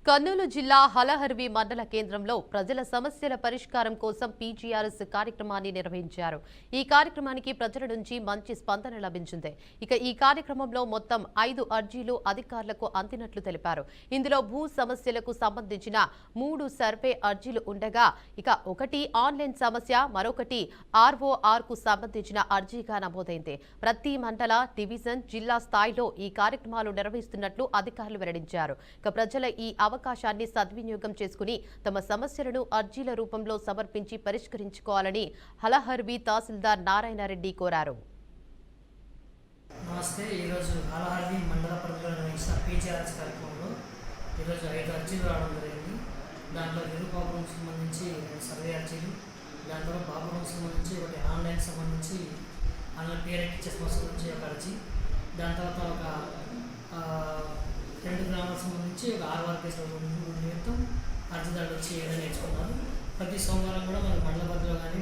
కర్నూలు జిల్లా హలహర్వి మండల కేంద్రంలో ప్రజల సమస్యల పరిష్కారం కోసం పీజీఆర్ఎస్ కార్యక్రమాన్ని నిర్వహించారు. ఈ కార్యక్రమానికి ప్రజల నుంచి మంచి స్పందన లభించింది. ఈ కార్యక్రమంలో మొత్తం 5 అర్జీలు అధికారులకు అందినట్లు తెలిపారు. ఇందులో భూ సమస్యలకు సంబంధించిన 3 సర్వే అర్జీలు ఉండగా ఒకటి ఆన్లైన్ సమస్య, మరొకటి ఆర్ఓఆర్ కు సంబంధించిన అర్జీగా నమోదైంది. ప్రతి మండల, డివిజన్, జిల్లా స్థాయిలో ఈ కార్యక్రమాలు నిర్వహిస్తున్నట్లు అధికారులు వెల్లడించారు. ప్రజల ఈ అవకాశాన్ని సద్వినియోగం చేసుకుని తమ సమస్యలను అర్జీల రూపంలో సమర్పించి పరిష్కరించుకోవాలని హలహర్వి తహసీల్దార్ నారాయణరెడ్డి కోరారు. నమస్తే. ఈరోజు హలహర్వి మండల పరిధిలో నిర్వహించిన పీజీఆర్ఎస్ కార్యక్రమంలో ఈరోజు 5 అర్జీలు రావడం జరిగింది. దాంట్లో నిరుపాపురం సంబంధించి 2 సర్వే అర్జీలు, దాంట్లో బాపురం సంబంధించి ఒకటి ఆన్లైన్ సంబంధించి ఆన్లైన్ పేరెంట్ ఇచ్చే సమస్య గురించి ఒక అర్జీ, దాని తర్వాత ఒక 2 గ్రామాలకు సంబంధించి ఒక ఆర్ఓఆర్ కేసు నిమిత్తం అర్జీదారులు వచ్చి ఏదైనా నేర్చుకున్నారు. ప్రతి సోమవారం కూడా మన మండల పరిధిలో కానీ